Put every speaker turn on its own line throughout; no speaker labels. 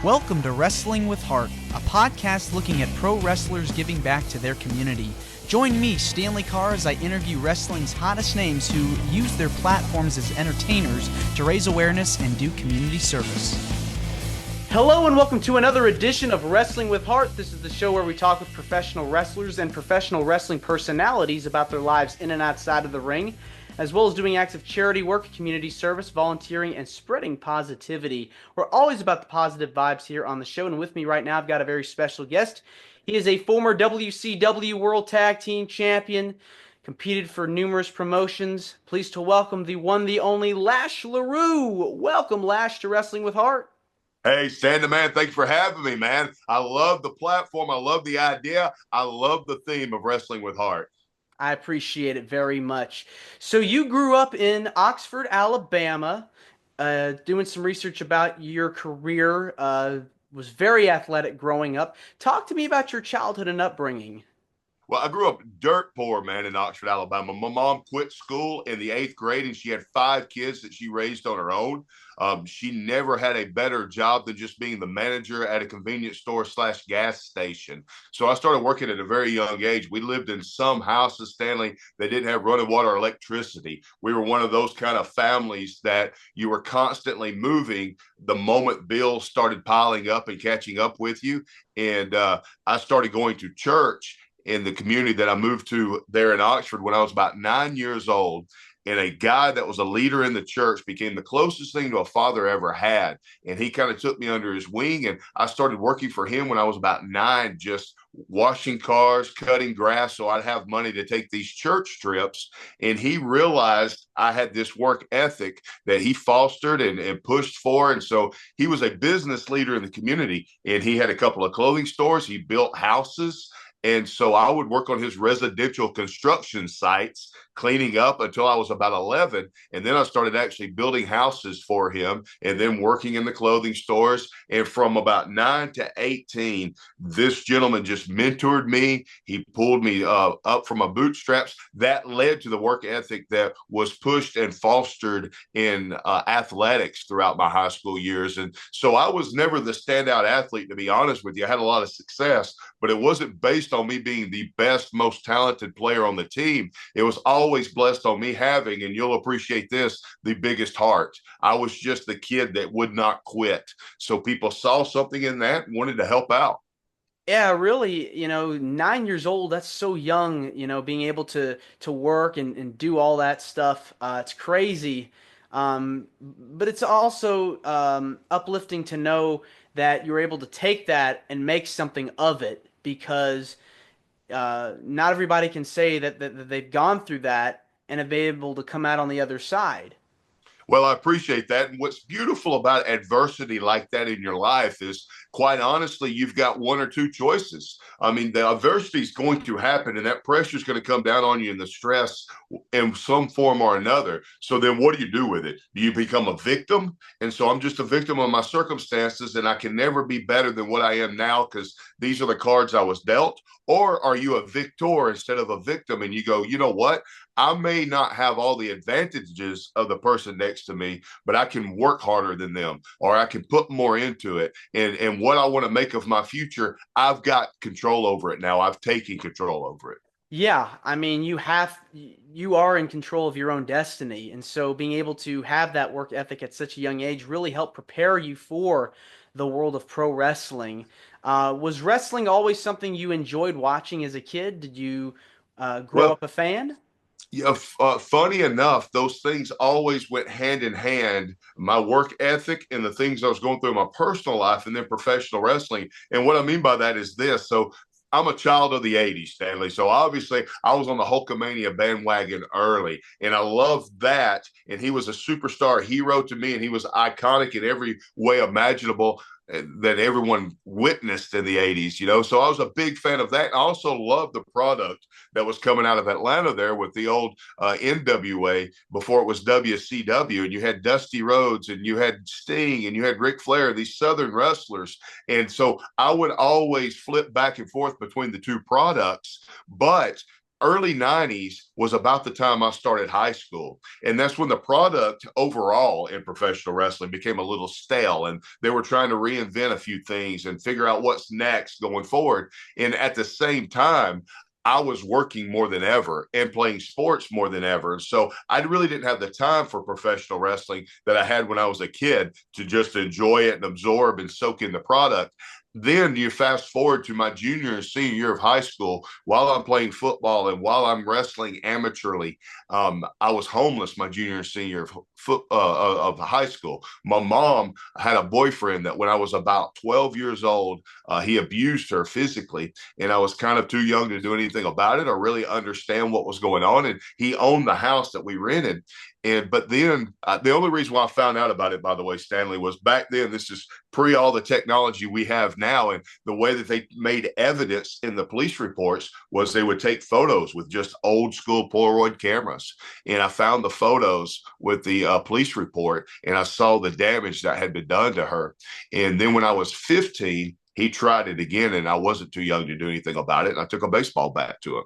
Welcome to Wrestling with Heart, a podcast looking at pro wrestlers giving back to their community. Join me, Stanley Carr, as I interview wrestling's hottest names who use their platforms as entertainers to raise awareness and do community service. Hello and welcome to another edition of Wrestling with Heart. This is the show where we talk with professional wrestlers and professional wrestling personalities about their lives in and outside of the ring, as well as doing acts of charity work, community service, volunteering, and spreading positivity. We're always about the positive vibes here on the show, and with me right now I've got a very special guest. He is a former WCW World Tag Team Champion, competed for numerous promotions. Pleased to welcome the one, the only Lash LeRoux. Welcome, Lash, to Wrestling with Heart.
Hey, Stan the man, thanks for having me, man. I love the platform. I love the idea. I love the theme of Wrestling with Heart.
I appreciate it very much. So you grew up in Oxford, Alabama, doing some research about your career, was very athletic growing up. Talk to me about your childhood and upbringing.
Well, I grew up dirt poor, man, in Oxford, Alabama. My mom quit school in the 8th grade, and she had 5 kids that she raised on her own. She never had a better job than just being the manager at a convenience store / gas station. So I started working at a very young age. We lived in some houses, Stanley, that didn't have running water or electricity. We were one of those kind of families that you were constantly moving the moment bills started piling up and catching up with you. And I started going to church in the community that I moved to there in Oxford when I was about 9 years old. And a guy that was a leader in the church became the closest thing to a father I ever had. And he kind of took me under his wing. And I started working for him when I was about 9, just washing cars, cutting grass, so I'd have money to take these church trips. And he realized I had this work ethic that he fostered and pushed for. And so he was a business leader in the community. And he had a couple of clothing stores. He built houses. And so I would work on his residential construction sites, cleaning up until I was about 11. And then I started actually building houses for him and then working in the clothing stores. And from about 9 to 18, this gentleman just mentored me. He pulled me up from my bootstraps. That led to the work ethic that was pushed and fostered in athletics throughout my high school years. And so I was never the standout athlete, to be honest with you. I had a lot of success, but it wasn't based on me being the best, most talented player on the team. It was always blessed on me having, and you'll appreciate this, the biggest heart. I was just the kid that would not quit. So people saw something in that and wanted to help out.
Yeah, really, 9 years old, that's so young, being able to work and do all that stuff. It's crazy. But it's also uplifting to know that you're able to take that and make something of it, because not everybody can say that they've gone through that and have been able to come out on the other side.
Well, I appreciate that. And what's beautiful about adversity like that in your life is, quite honestly, you've got one or two choices. I mean, the adversity is going to happen, and that pressure is going to come down on you, and the stress in some form or another. So then what do you do with it? Do you become a victim? And so I'm just a victim of my circumstances, and I can never be better than what I am now because these are the cards I was dealt. Or are you a victor instead of a victim? And you go, you know what? I may not have all the advantages of the person next to me, but I can work harder than them, or I can put more into it. And what I want to make of my future, I've got control over it now. I've taken control over it.
Yeah, I mean, you are in control of your own destiny. And so being able to have that work ethic at such a young age really helped prepare you for the world of pro wrestling. Was wrestling always something you enjoyed watching as a kid? Did you grow up a fan?
Yeah, funny enough, those things always went hand in hand. My work ethic and the things I was going through in my personal life, and then professional wrestling. And what I mean by that is this. So I'm a child of the 80s, Stanley. So obviously I was on the Hulkamania bandwagon early, and I loved that. And he was a superstar hero to me, and he was iconic in every way imaginable that everyone witnessed in the 80s. So I was a big fan of that. I also loved the product that was coming out of Atlanta there with the old NWA before it was WCW. And you had Dusty Rhodes, and you had Sting, and you had Ric Flair, these Southern wrestlers. And so I would always flip back and forth between the two products. But early 90s was about the time I started high school. And that's when the product overall in professional wrestling became a little stale. And they were trying to reinvent a few things and figure out what's next going forward. And at the same time, I was working more than ever and playing sports more than ever. And so I really didn't have the time for professional wrestling that I had when I was a kid to just enjoy it and absorb and soak in the product. Then you fast forward to my junior and senior year of high school while I'm playing football and while I'm wrestling amateurly. I was homeless my junior and senior of high school. My mom had a boyfriend that when I was about 12 years old, he abused her physically. And I was kind of too young to do anything about it or really understand what was going on. And he owned the house that we rented. But then the only reason why I found out about it, by the way, Stanley, was back then, this is pre all the technology we have now. And the way that they made evidence in the police reports was they would take photos with just old school Polaroid cameras. And I found the photos with the police report and I saw the damage that had been done to her. And then when I was 15, he tried it again, and I wasn't too young to do anything about it. And I took a baseball bat to him.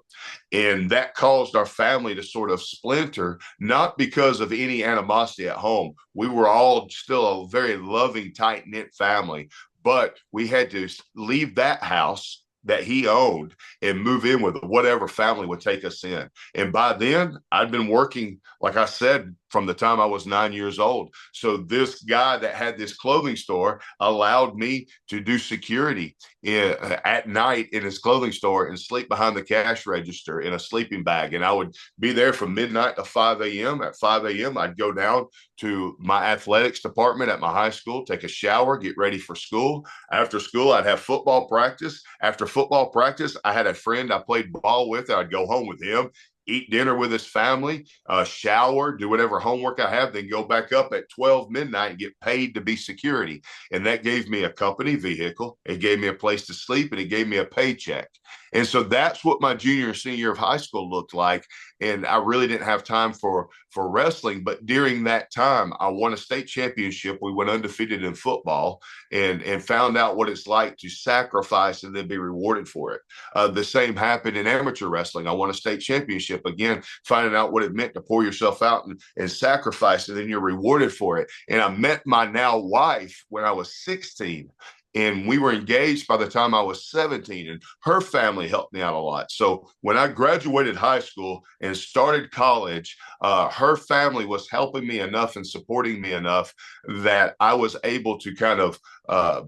And that caused our family to sort of splinter, not because of any animosity at home. We were all still a very loving, tight knit family, but we had to leave that house that he owned and move in with whatever family would take us in. And by then, I'd been working, like I said, from the time I was 9 years old. So this guy that had this clothing store allowed me to do security at night in his clothing store and sleep behind the cash register in a sleeping bag. And I would be there from midnight to 5 a.m. At 5 a.m., I'd go down to my athletics department at my high school, take a shower, get ready for school. After school, I'd have football practice. After football practice, I had a friend I played ball with. I'd go home with him, eat dinner with his family, shower, do whatever homework I have, then go back up at 12 midnight and get paid to be security. And that gave me a company vehicle. It gave me a place to sleep and it gave me a paycheck. And so that's what my junior and senior year of high school looked like. And I really didn't have time for wrestling. But during that time, I won a state championship. We went undefeated in football and found out what it's like to sacrifice and then be rewarded for it. The same happened in amateur wrestling. I won a state championship, again, finding out what it meant to pour yourself out and sacrifice, and then you're rewarded for it. And I met my now wife when I was 16. And we were engaged by the time I was 17, and her family helped me out a lot. So when I graduated high school and started college, her family was helping me enough and supporting me enough that I was able to kind of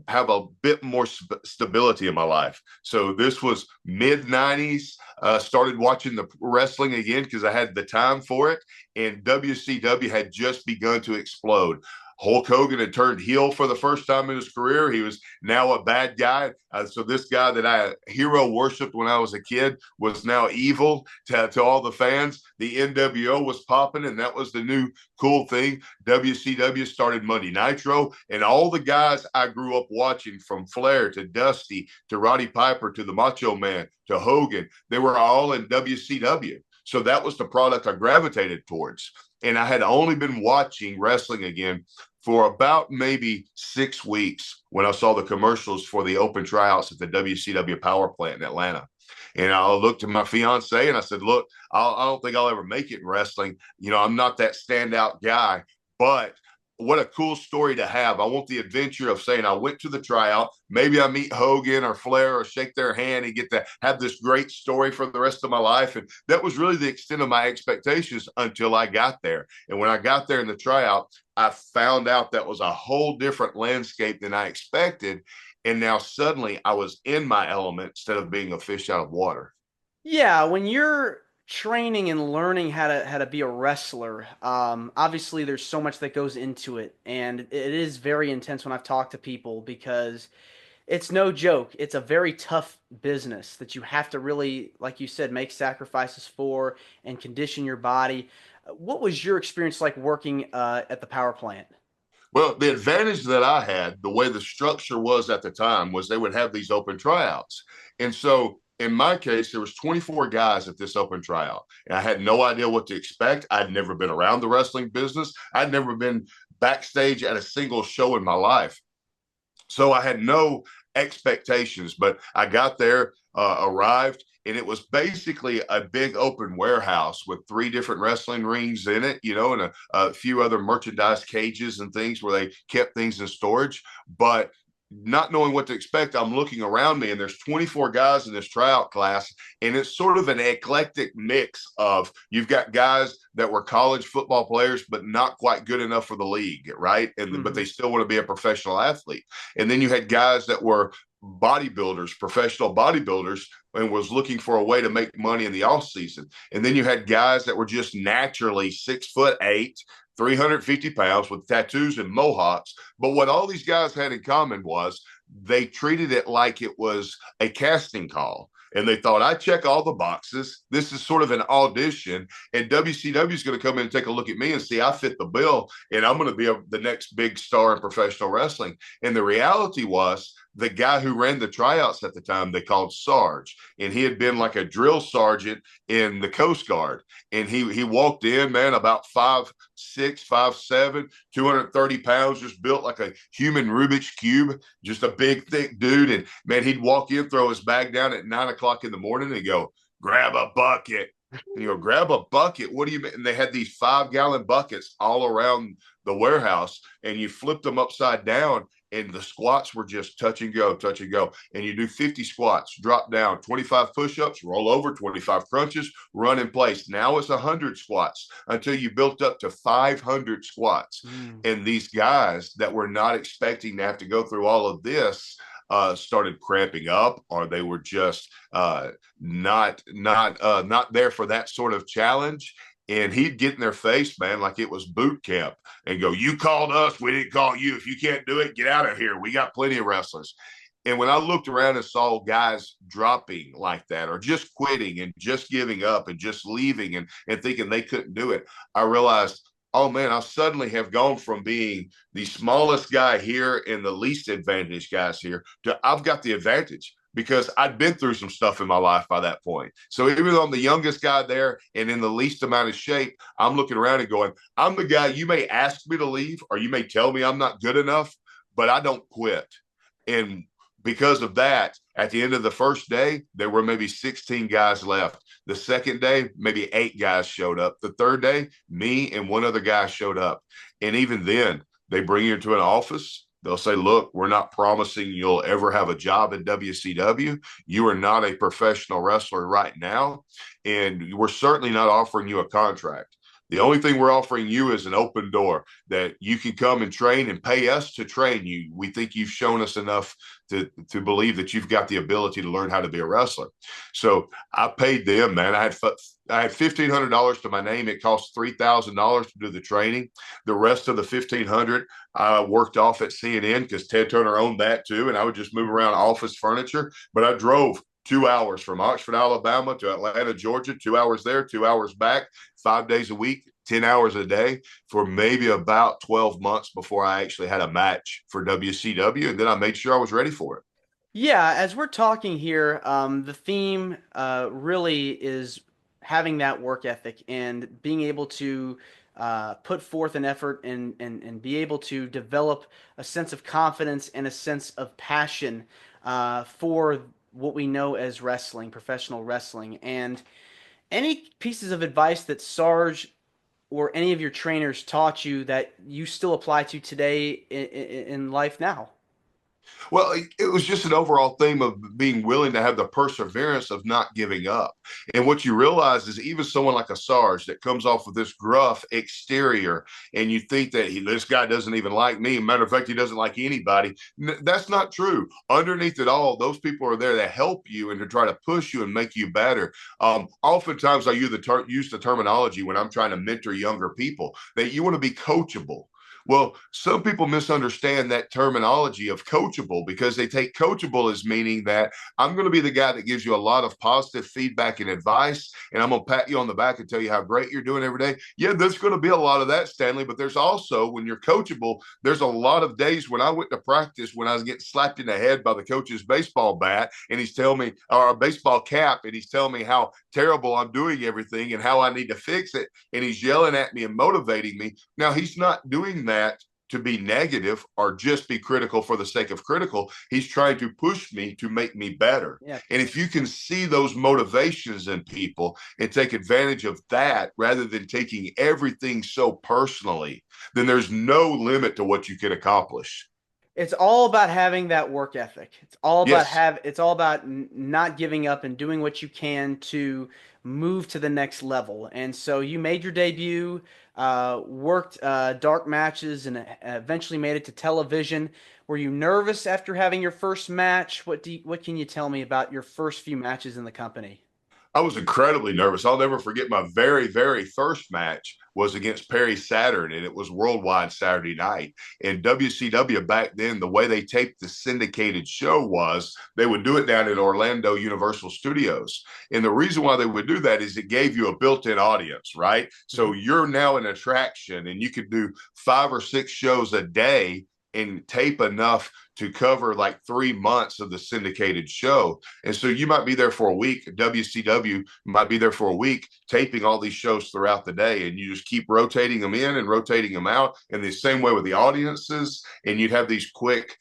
have a bit more stability in my life. So this was mid 90s. Started watching the wrestling again because I had the time for it. And WCW had just begun to explode. Hulk Hogan had turned heel for the first time in his career. He was now a bad guy. So this guy that I hero worshipped when I was a kid was now evil to all the fans. The NWO was popping, and that was the new cool thing. WCW started Monday Nitro, and all the guys I grew up watching, from Flair to Dusty to Roddy Piper to the Macho Man to Hogan, they were all in WCW. So that was the product I gravitated towards. And I had only been watching wrestling again for about maybe 6 weeks when I saw the commercials for the open tryouts at the WCW power plant in Atlanta. And I looked at my fiance and I said, look, I don't think I'll ever make it in wrestling. You know, I'm not that standout guy, but what a cool story to have. I want the adventure of saying I went to the tryout. Maybe I meet Hogan or Flair or shake their hand and get to have this great story for the rest of my life. And that was really the extent of my expectations until I got there. And when I got there in the tryout, I found out that was a whole different landscape than I expected. And now suddenly I was in my element instead of being a fish out of water.
Yeah, when you're training and learning how to be a wrestler, obviously there's so much that goes into it, and it is very intense when I've talked to people because it's no joke. It's a very tough business that you have to really, like you said, make sacrifices for and condition your body. What was your experience like working at the power plant?
Well, the advantage that I had, the way the structure was at the time, was they would have these open tryouts. And so in my case, there was 24 guys at this open tryout. And I had no idea what to expect. I'd never been around the wrestling business. I'd never been backstage at a single show in my life. So I had no expectations, but I got there, arrived, and it was basically a big open warehouse with 3 different wrestling rings in it, and a few other merchandise cages and things where they kept things in storage. But not knowing what to expect, I'm looking around me and there's 24 guys in this tryout class. And it's sort of an eclectic mix of, you've got guys that were college football players, but not quite good enough for the league, right? But they still want to be a professional athlete. And then you had guys that were bodybuilders, professional bodybuilders, and was looking for a way to make money in the off season. And then you had guys that were just naturally 6'8", 350 pounds with tattoos and mohawks. But what all these guys had in common was they treated it like it was a casting call. And they thought, I check all the boxes. This is sort of an audition. And WCW is going to come in and take a look at me and see I fit the bill. And I'm going to be the next big star in professional wrestling. And the reality was, the guy who ran the tryouts at the time, they called Sarge, and he had been like a drill sergeant in the Coast Guard. And he walked in, man, about 5'6", 5'7", 230 pounds, just built like a human Rubik's Cube, just a big, thick dude. And man, he'd walk in, throw his bag down at 9 o'clock in the morning and go, grab a bucket. And you go, grab a bucket? What do you mean? And they had these 5-gallon buckets all around the warehouse, and you flipped them upside down, and the squats were just touch and go, touch and go. And you do 50 squats, drop down, 25 push-ups, roll over, 25 crunches, run in place. Now it's 100 squats until you built up to 500 squats. And these guys that were not expecting to have to go through all of this started cramping up, or they were just not there for that sort of challenge. And he'd get in their face, man, like it was boot camp, and go, you called us, we didn't call you. If you can't do it, get out of here. We got plenty of wrestlers. And when I looked around and saw guys dropping like that, or just quitting and just giving up and just leaving and thinking they couldn't do it, I realized, oh man, I suddenly have gone from being the smallest guy here and the least advantaged guys here to I've got the advantage, because I'd been through some stuff in my life by that point. So even though I'm the youngest guy there and in the least amount of shape, I'm looking around and going, I'm the guy, you may ask me to leave, or you may tell me I'm not good enough, but I don't quit. And because of that, at the end of the first day, there were maybe 16 guys left. The second day, maybe 8 guys showed up. The third day, me and one other guy showed up. And even then, they bring you into an office. They'll say, look, we're not promising you'll ever have a job in WCW. You are not a professional wrestler right now, and we're certainly not offering you a contract. The only thing we're offering you is an open door that you can come and train and pay us to train you. We think you've shown us enough to believe that you've got the ability to learn how to be a wrestler. So I paid them, man. I had $1,500 to my name. It cost $3,000 to do the training. The rest of the $1,500 I worked off at CNN, because Ted Turner owned that too. And I would just move around office furniture. But I drove 2 hours from Oxford, Alabama to Atlanta, Georgia, 2 hours there, 2 hours back, 5 days a week, 10 hours a day for maybe about 12 months before I actually had a match for WCW. And then I made sure I was ready for it.
Yeah, as we're talking here, the theme really is having that work ethic and being able to put forth an effort and be able to develop a sense of confidence and a sense of passion for what we know as wrestling, professional wrestling. And any pieces of advice that Sarge or any of your trainers taught you that you still apply to today in life now?
Well, it was just an overall theme of being willing to have the perseverance of not giving up. And what you realize is, even someone like a Sarge that comes off with this gruff exterior, and you think that this guy doesn't even like me. Matter of fact, he doesn't like anybody. That's not true. Underneath it all, those people are there to help you and to try to push you and make you better. Oftentimes I use the terminology when I'm trying to mentor younger people that you want to be coachable. Well, some people misunderstand that terminology of coachable, because they take coachable as meaning that I'm going to be the guy that gives you a lot of positive feedback and advice, and I'm going to pat you on the back and tell you how great you're doing every day. Yeah, there's going to be a lot of that, Stanley, but there's also, when you're coachable, there's a lot of days when I went to practice when I was getting slapped in the head by the coach's baseball bat, and he's telling me, or a baseball cap, and he's telling me how terrible I'm doing everything and how I need to fix it, and he's yelling at me and motivating me. Now, he's not doing that to be negative or just be critical for the sake of critical. He's trying to push me to make me better.
Yeah.
And if you can see those motivations in people and take advantage of that rather than taking everything so personally, then there's no limit to what you can accomplish.
It's all about having that work ethic.
Yes,
It's all about not giving up and doing what you can to move to the next level. And so you made your debut, worked dark matches, and eventually made it to television. Were you nervous after having your first match? What can you tell me about your first few matches in the company?
I was incredibly nervous. I'll never forget my very, very first match was against Perry Saturn, and it was worldwide Saturday night. And WCW back then, the way they taped the syndicated show was they would do it down at Orlando Universal Studios. And the reason why they would do that is it gave you a built-in audience, right? So you're now an attraction, and you could do 5 or 6 shows a day and tape enough to cover like 3 months of the syndicated show. And so you might be there for a week. WCW might be there for a week, taping all these shows throughout the day. And you just keep rotating them in and rotating them out. And the same way with the audiences. And you'd have these quick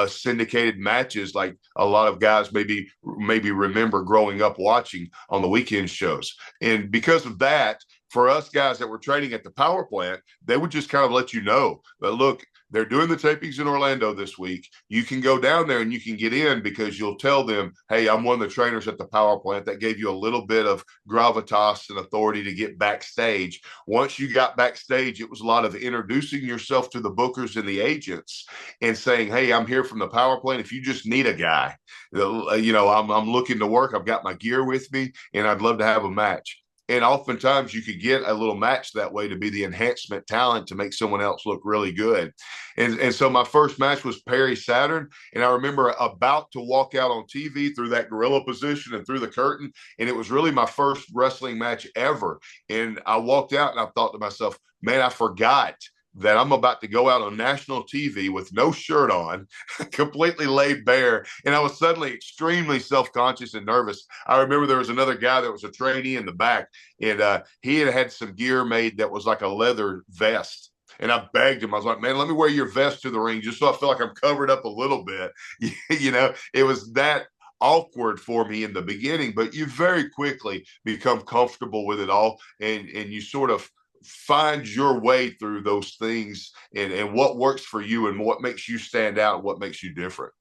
syndicated matches like a lot of guys maybe remember growing up watching on the weekend shows. And because of that, for us guys that were training at the power plant, they would just kind of let you know that, look, they're doing the tapings in Orlando this week. You can go down there and you can get in because you'll tell them, hey, I'm one of the trainers at the power plant. That gave you a little bit of gravitas and authority to get backstage. Once you got backstage, it was a lot of introducing yourself to the bookers and the agents and saying, hey, I'm here from the power plant. If you just need a guy, I'm looking to work. I've got my gear with me and I'd love to have a match. And oftentimes you could get a little match that way to be the enhancement talent to make someone else look really good. And so my first match was Perry Saturn. And I remember about to walk out on TV through that gorilla position and through the curtain. And it was really my first wrestling match ever. And I walked out and I thought to myself, man, I forgot that I'm about to go out on national TV with no shirt on, completely laid bare. And I was suddenly extremely self-conscious and nervous. I remember there was another guy that was a trainee in the back, and he had some gear made that was like a leather vest. And I begged him. I was like, man, let me wear your vest to the ring just so I feel like I'm covered up a little bit. It was that awkward for me in the beginning, but you very quickly become comfortable with it all, and you sort of find your way through those things and what works for you and what makes you stand out and what makes you different.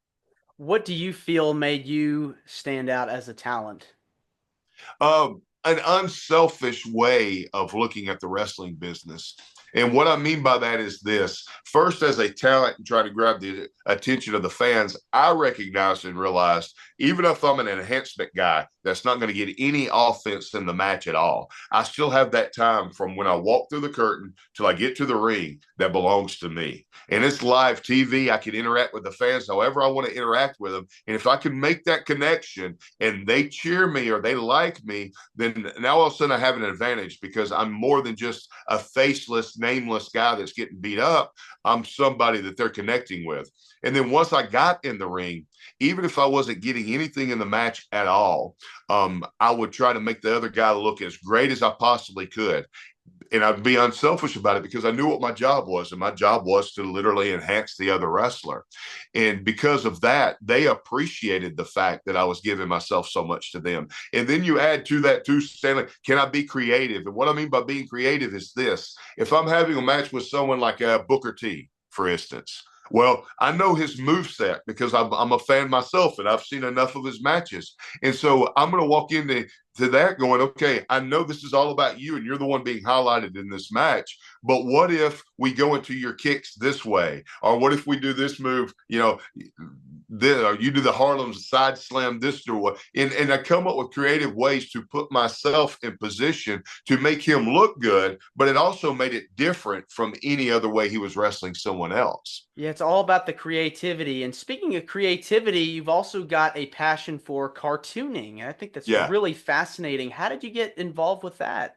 What do you feel made you stand out as a talent?
An unselfish way of looking at the wrestling business. And what I mean by that is this: first, as a talent and trying to grab the attention of the fans, I recognized and realized, even if I'm an enhancement guy that's not going to get any offense in the match at all, I still have that time from when I walk through the curtain till I get to the ring that belongs to me. And it's live TV. I can interact with the fans however I want to interact with them. And if I can make that connection and they cheer me or they like me, then now all of a sudden I have an advantage because I'm more than just a faceless, nameless guy that's getting beat up. I'm somebody that they're connecting with. And then once I got in the ring, even if I wasn't getting anything in the match at all, I would try to make the other guy look as great as I possibly could. And I'd be unselfish about it because I knew what my job was. And my job was to literally enhance the other wrestler. And because of that, they appreciated the fact that I was giving myself so much to them. And then you add to that too, Stanley, can I be creative? And what I mean by being creative is this: if I'm having a match with someone like Booker T, for instance, well, I know his moveset because I'm a fan myself and I've seen enough of his matches. And so I'm going to walk into that going, okay, I know this is all about you and you're the one being highlighted in this match. But what if we go into your kicks this way? Or what if we do this move, or you do the Harlem side slam this way? And I come up with creative ways to put myself in position to make him look good, but it also made it different from any other way he was wrestling someone else.
Yeah, it's all about the creativity. And speaking of creativity, you've also got a passion for cartooning. I think that's
Yeah.
really fascinating. How did you get involved with that?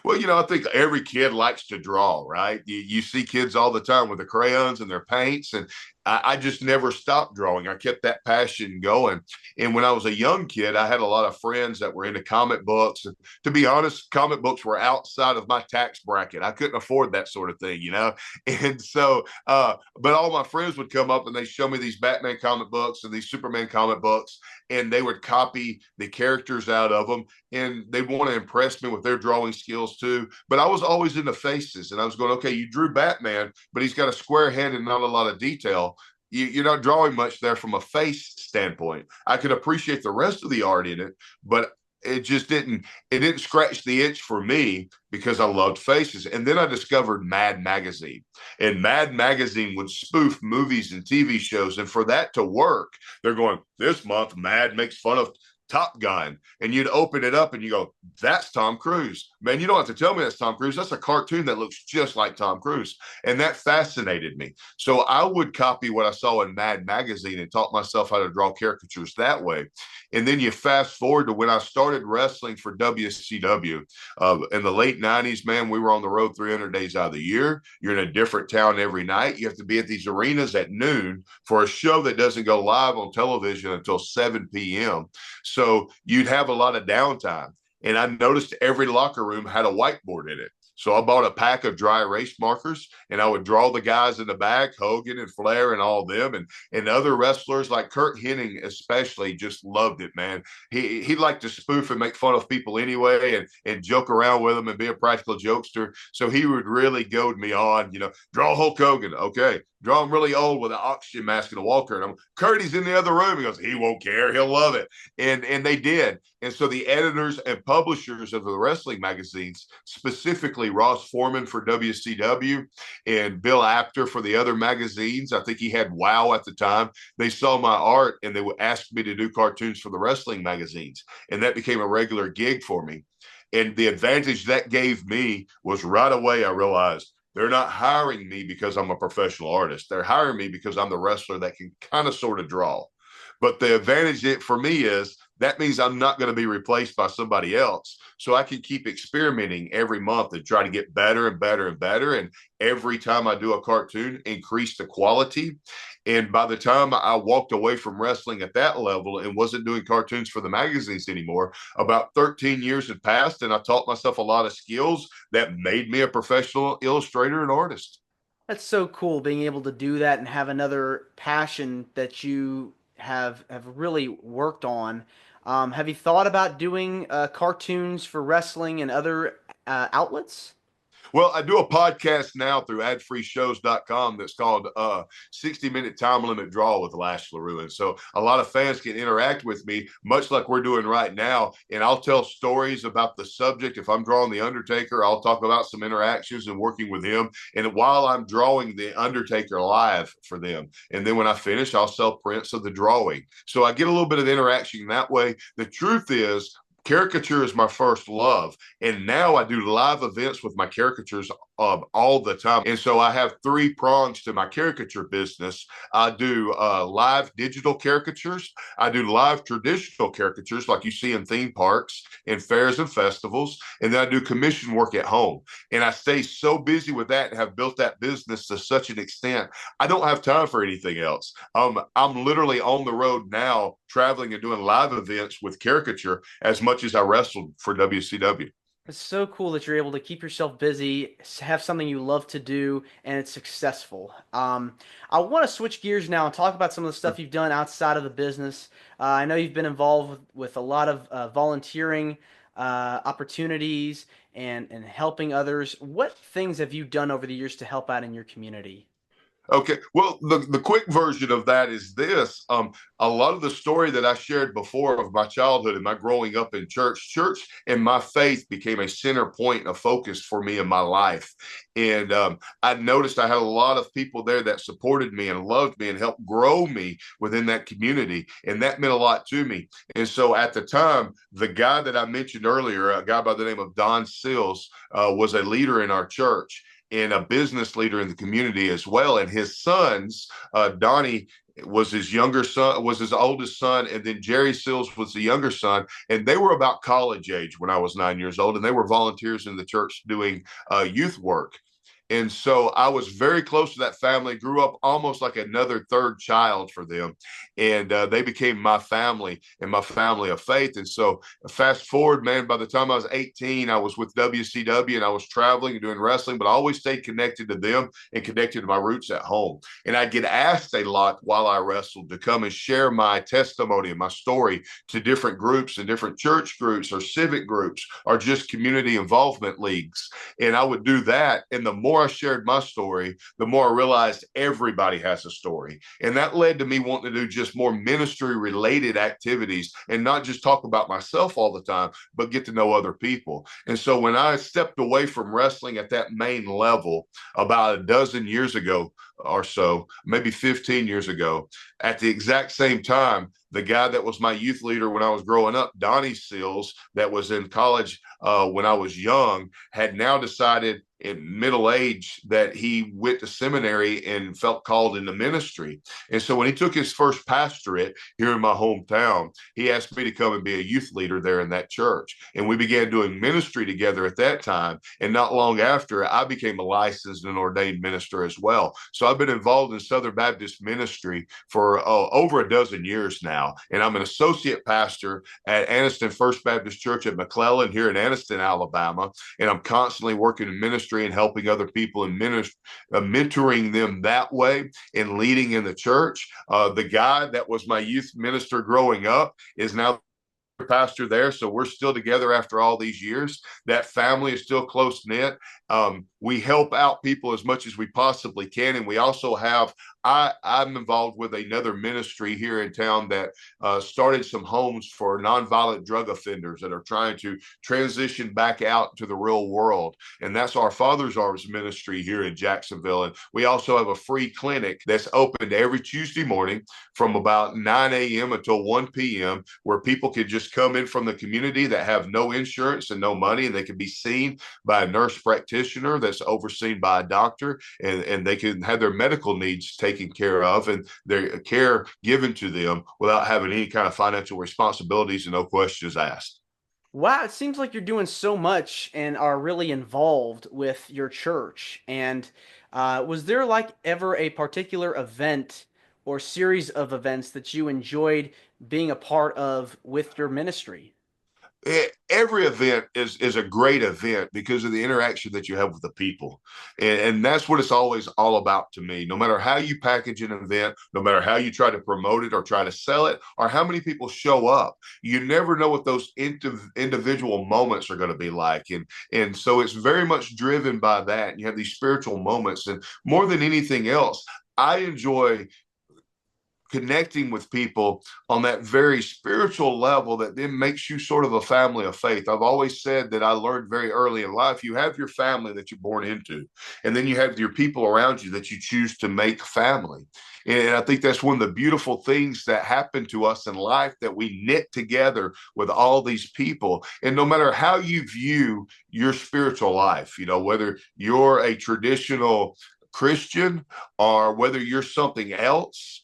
Well, I think every kid likes to draw, right? You see kids all the time with the crayons and their paints. And I just never stopped drawing. I kept that passion going. And when I was a young kid, I had a lot of friends that were into comic books. And to be honest, comic books were outside of my tax bracket. I couldn't afford that sort of thing, you know? And so, but all my friends would come up and they show me these Batman comic books and these Superman comic books, and they would copy the characters out of them, and they'd want to impress me with their drawing skills too. But I was always into faces, and I was going, okay, you drew Batman, but he's got a square head and not a lot of detail. You're not drawing much there from a face standpoint. I could appreciate the rest of the art in it, but it didn't scratch the itch for me because I loved faces. And then I discovered Mad Magazine, and Mad Magazine would spoof movies and TV shows. And for that to work, they're going, this month Mad makes fun of Top Gun, and you'd open it up and you go, that's Tom Cruise. Man, you don't have to tell me that's Tom Cruise. That's a cartoon that looks just like Tom Cruise. And that fascinated me. So I would copy what I saw in Mad Magazine and taught myself how to draw caricatures that way. And then you fast forward to when I started wrestling for WCW in the late 90s, man, we were on the road 300 days out of the year. You're in a different town every night. You have to be at these arenas at noon for a show that doesn't go live on television until 7 p.m. So you'd have a lot of downtime. And I noticed every locker room had a whiteboard in it. So I bought a pack of dry erase markers, and I would draw the guys in the back, Hogan and Flair and all them, and other wrestlers like Kurt Hennig especially just loved it, man. He liked to spoof and make fun of people anyway, and joke around with them and be a practical jokester. So he would really goad me on, draw Hulk Hogan. Okay. Draw him really old with an oxygen mask and a walker. And I'm, Curdy's in the other room. He goes, he won't care. He'll love it. And they did. And so the editors and publishers of the wrestling magazines, specifically Ross Foreman for WCW and Bill Apter for the other magazines, I think he had WOW at the time, they saw my art and they would ask me to do cartoons for the wrestling magazines. And that became a regular gig for me. And the advantage that gave me was right away I realized, they're not hiring me because I'm a professional artist. They're hiring me because I'm the wrestler that can kind of sort of draw. But the advantage for me is that means I'm not going to be replaced by somebody else. So I can keep experimenting every month and try to get better and better and better. And every time I do a cartoon, increase the quality. And by the time I walked away from wrestling at that level and wasn't doing cartoons for the magazines anymore, about 13 years had passed, and I taught myself a lot of skills that made me a professional illustrator and artist.
That's so cool being able to do that and have another passion that you have really worked on. Have you thought about doing cartoons for wrestling and other outlets?
Well, I do a podcast now through adfreeshows.com that's called 60-Minute Time Limit Draw with Lash LeRoux. And so a lot of fans can interact with me, much like we're doing right now. And I'll tell stories about the subject. If I'm drawing The Undertaker, I'll talk about some interactions and working with him. And while I'm drawing The Undertaker live for them. And then when I finish, I'll sell prints of the drawing. So I get a little bit of interaction that way. The truth is, caricature is my first love, and now I do live events with my caricatures all the time. And so I have three prongs to my caricature business. I do live digital caricatures, I do live traditional caricatures like you see in theme parks and fairs and festivals, and then I do commission work at home. And I stay so busy with that and have built that business to such an extent I don't have time for anything else. I'm literally on the road now traveling and doing live events with caricature as much as I wrestled for WCW.
It's so cool that you're able to keep yourself busy, have something you love to do, and it's successful. I want to switch gears now and talk about some of the stuff you've done outside of the business. I know you've been involved with a lot of volunteering opportunities and helping others. What things have you done over the years to help out in your community?
Okay. Well, the quick version of that is this. A lot of the story that I shared before of my childhood and my growing up in church and my faith became a center point of focus for me in my life. And I noticed I had a lot of people there that supported me and loved me and helped grow me within that community. And that meant a lot to me. And so at the time, the guy that I mentioned earlier, a guy by the name of Don Sills, was a leader in our church and a business leader in the community as well. And his sons, Donnie was his younger son, was his oldest son, and then Jerry Sills was the younger son. And they were about college age when I was 9 years old, and they were volunteers in the church doing youth work. And so I was very close to that family, grew up almost like another third child for them. And they became my family and my family of faith. And so fast forward, man, by the time I was 18, I was with WCW and I was traveling and doing wrestling, but I always stayed connected to them and connected to my roots at home. And I'd get asked a lot while I wrestled to come and share my testimony and my story to different groups and different church groups or civic groups or just community involvement leagues. And I would do that. And the more I shared my story, the more I realized everybody has a story. And that led to me wanting to do just more ministry related activities and not just talk about myself all the time, but get to know other people. And so when I stepped away from wrestling at that main level about a dozen years ago or so, maybe 15 years ago, at the exact same time, the guy that was my youth leader when I was growing up, Donnie Seals, that was in college when I was young, had now decided in middle age that he went to seminary and felt called into ministry. And so when he took his first pastorate here in my hometown, he asked me to come and be a youth leader there in that church. And we began doing ministry together at that time. And not long after, I became a licensed and ordained minister as well. So I've been involved in Southern Baptist ministry for over a dozen years now. And I'm an associate pastor at Anniston First Baptist Church at McClellan here in Anniston, Alabama. And I'm constantly working in ministry and helping other people and mentoring them that way and leading in the church. The guy that was my youth minister growing up is now pastor there. So we're still together after all these years. That family is still close knit. We help out people as much as we possibly can. And we also have, I'm involved with another ministry here in town that started some homes for nonviolent drug offenders that are trying to transition back out to the real world. And that's our Father's Arms ministry here in Jacksonville. And we also have a free clinic that's open every Tuesday morning from about 9 a.m. until 1 p.m. where people can just come in from the community that have no insurance and no money, and they can be seen by a nurse practitioner that's overseen by a doctor, and they can have their medical needs taken care of and their care given to them without having any kind of financial responsibilities and no questions asked.
Wow, it seems like you're doing so much and are really involved with your church. And was there like ever a particular event or series of events that you enjoyed being a part of with your ministry?
Every event is a great event because of the interaction that you have with the people, and that's what it's always all about to me. No matter how you package an event, no matter how you try to promote it or try to sell it, or how many people show up, you never know what those individual moments are going to be like, and so it's very much driven by that. And you have these spiritual moments, and more than anything else, I enjoy connecting with people on that very spiritual level that then makes you sort of a family of faith. I've always said that I learned very early in life, you have your family that you're born into, and then you have your people around you that you choose to make family. And I think that's one of the beautiful things that happen to us in life, that we knit together with all these people. And no matter how you view your spiritual life, whether you're a traditional Christian or whether you're something else,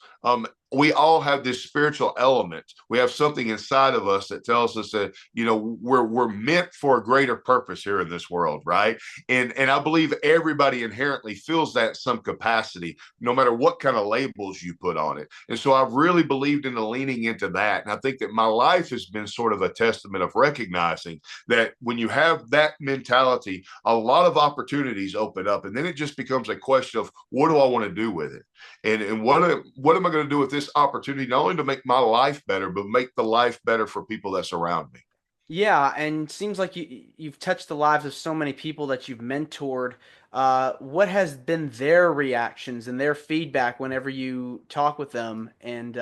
we all have this spiritual element. We have something inside of us that tells us that, we're meant for a greater purpose here in this world, right? And I believe everybody inherently feels that in some capacity, no matter what kind of labels you put on it. And so I've really believed in the leaning into that. And I think that my life has been sort of a testament of recognizing that when you have that mentality, a lot of opportunities open up. And then it just becomes a question of, what do I want to do with it? And what am I going to do with this opportunity, not only to make my life better, but make the life better for people that's around me?
Yeah, and seems like you've touched the lives of so many people that you've mentored. What has been their reactions and their feedback whenever you talk with them? And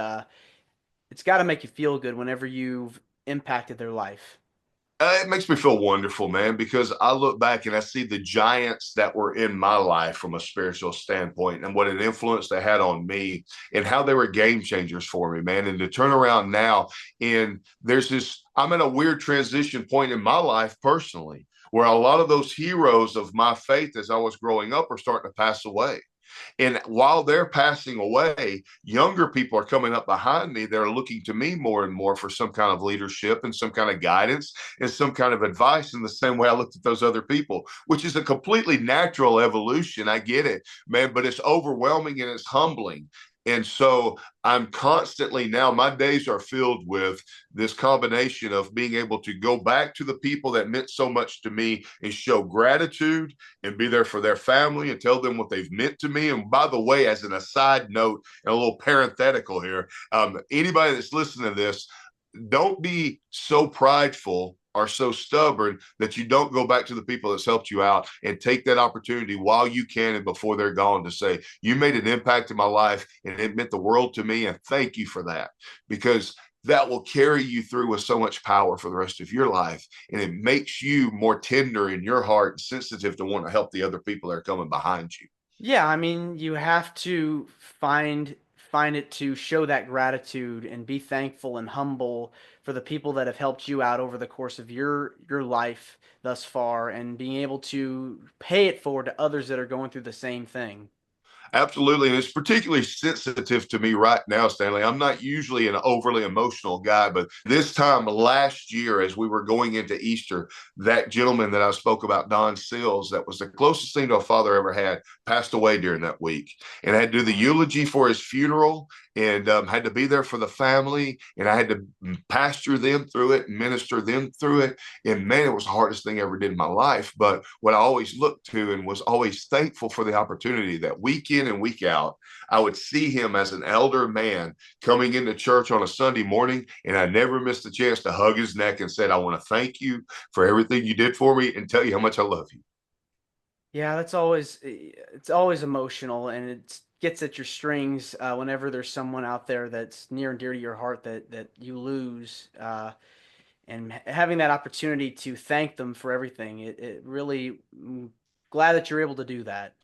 it's got to make you feel good whenever you've impacted their life.
It makes me feel wonderful, man, because I look back and I see the giants that were in my life from a spiritual standpoint and what an influence they had on me and how they were game changers for me, man. And to turn around now, and I'm in a weird transition point in my life personally, where a lot of those heroes of my faith as I was growing up are starting to pass away. And while they're passing away, younger people are coming up behind me. They're looking to me more and more for some kind of leadership and some kind of guidance and some kind of advice in the same way I looked at those other people, which is a completely natural evolution. I get it, man, but it's overwhelming and it's humbling. And so I'm constantly now, my days are filled with this combination of being able to go back to the people that meant so much to me and show gratitude and be there for their family and tell them what they've meant to me. And by the way, as an aside note and a little parenthetical here, anybody that's listening to this, don't be so prideful or so stubborn that you don't go back to the people that's helped you out and take that opportunity while you can and before they're gone to say, you made an impact in my life and it meant the world to me. And thank you for that, because that will carry you through with so much power for the rest of your life. And it makes you more tender in your heart and sensitive to want to help the other people that are coming behind you.
Yeah, I mean, you have to find it to show that gratitude and be thankful and humble for the people that have helped you out over the course of your life thus far, and being able to pay it forward to others that are going through the same thing.
Absolutely. And it's particularly sensitive to me right now, Stanley. I'm not usually an overly emotional guy, but this time last year, as we were going into Easter, that gentleman that I spoke about, Don Sills, that was the closest thing to a father I ever had, passed away during that week. And I had to do the eulogy for his funeral and had to be there for the family. And I had to pastor them through it and minister them through it. And man, it was the hardest thing I ever did in my life. But what I always looked to and was always thankful for the opportunity that week in and week out, I would see him as an elder man coming into church on a Sunday morning. And I never missed a chance to hug his neck and said, I want to thank you for everything you did for me and tell you how much I love you.
Yeah, that's always it's always emotional, and it gets at your strings whenever there's someone out there that's near and dear to your heart that you lose. And having that opportunity to thank them for everything, it really glad that you're able to do that.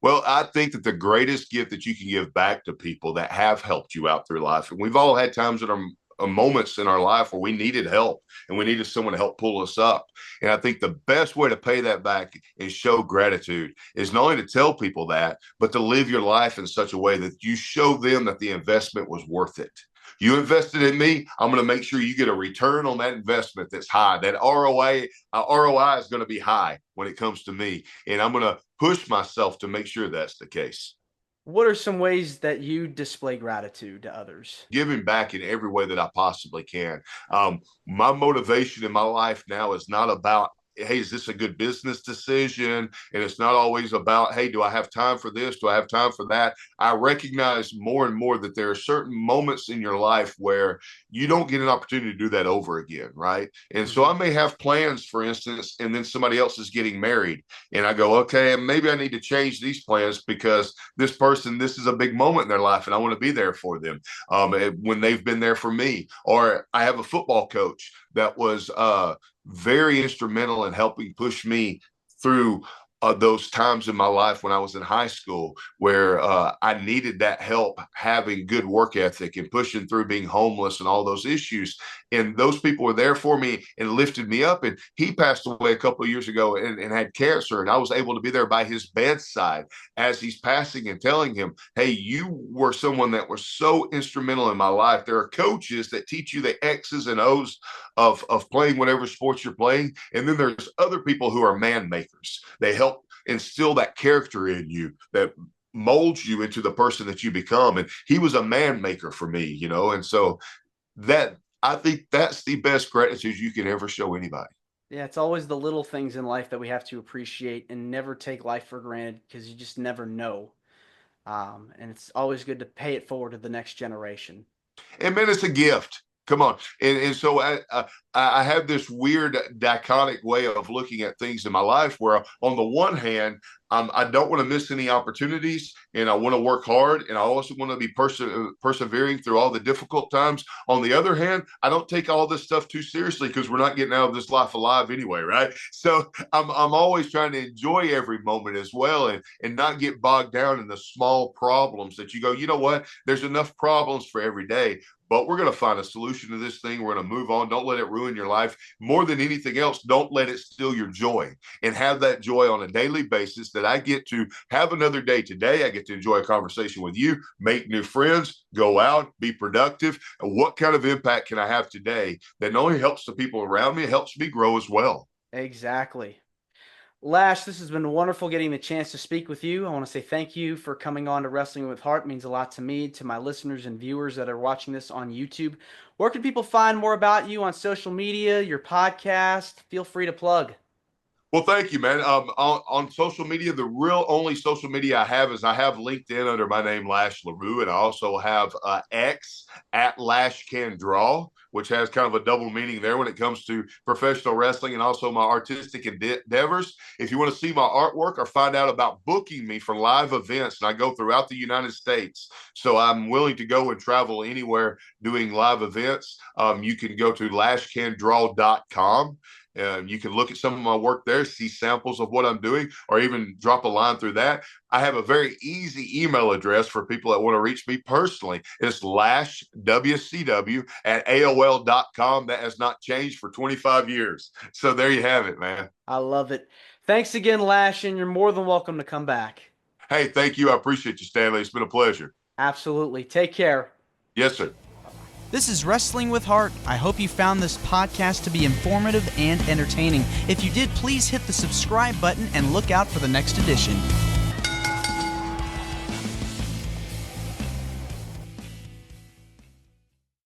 Well, I think that the greatest gift that you can give back to people that have helped you out through life, and we've all had times that are moments in our life where we needed help and we needed someone to help pull us up. And I think the best way to pay that back and show gratitude is not only to tell people that, but to live your life in such a way that you show them that the investment was worth it. You invested in me. I'm going to make sure you get a return on that investment that's high. That ROI is going to be high when it comes to me. And I'm going to push myself to make sure that's the case.
What are some ways that you display gratitude to others?
Giving back in every way that I possibly can. My motivation in my life now is not about, hey, is this a good business decision? And it's not always about, hey, do I have time for this? Do I have time for that? I recognize more and more that there are certain moments in your life where you don't get an opportunity to do that over again, right? And so I may have plans, for instance, and then somebody else is getting married. And I go, okay, maybe I need to change these plans because this person, this is a big moment in their life and I want to be there for them when they've been there for me. Or I have a football coach that was very instrumental in helping push me through those times in my life when I was in high school where I needed that help having good work ethic and pushing through being homeless and all those issues. And those people were there for me and lifted me up. And he passed away a couple of years ago and had cancer. And I was able to be there by his bedside as he's passing and telling him, hey, you were someone that was so instrumental in my life. There are coaches that teach you the X's and O's of playing whatever sports you're playing. And then there's other people who are man makers. They help instill that character in you that molds you into the person that you become. And he was a man maker for me, you know. And so that I think that's the best gratitude you can ever show anybody.
Yeah, it's always the little things in life that we have to appreciate and never take life for granted because you just never know. And it's always good to pay it forward to the next generation.
And man, it's a gift. Come on. And so I have this weird dichotic way of looking at things in my life where on the one hand, I don't want to miss any opportunities and I want to work hard and I also want to be persevering through all the difficult times. On the other hand, I don't take all this stuff too seriously because we're not getting out of this life alive anyway, right? So I'm always trying to enjoy every moment as well and not get bogged down in the small problems that you go, you know what? There's enough problems for every day. but we're going to find a solution to this thing. We're going to move on. Don't let it ruin your life. More than anything else, don't let it steal your joy, and have that joy on a daily basis, that I get to have another day today. I get to enjoy a conversation with you, make new friends, go out, be productive. And what kind of impact can I have today that not only helps the people around me, it helps me grow as well?
Exactly. Lash, this has been wonderful getting the chance to speak with you. I want to say thank you for coming on to Wrestling with Heart. It means a lot to me, to my listeners and viewers that are watching this on YouTube. Where can people find more about you on social media, your podcast? Feel free to plug.
Well, thank you, man. On social media, the real only social media I have is I have LinkedIn under my name, Lash LeRoux, and I also have X at Lash Can Draw, which has kind of a double meaning there when it comes to professional wrestling and also my artistic endeavors. If you want to see my artwork or find out about booking me for live events, and I go throughout the United States, so I'm willing to go and travel anywhere doing live events, you can go to lashcandraw.com. You can look at some of my work there, see samples of what I'm doing, or even drop a line through that. I have a very easy email address for people that want to reach me personally. It's lashwcw@aol.com. That has not changed for 25 years. So there you have it, man.
I love it. Thanks again, Lash, and you're more than welcome to come back.
Hey, thank you. I appreciate you, Stanley. It's been a pleasure.
Absolutely. Take care.
Yes, sir.
This is Wrestling with Heart. I hope you found this podcast to be informative and entertaining. If you did, please hit the subscribe button and look out for the next edition.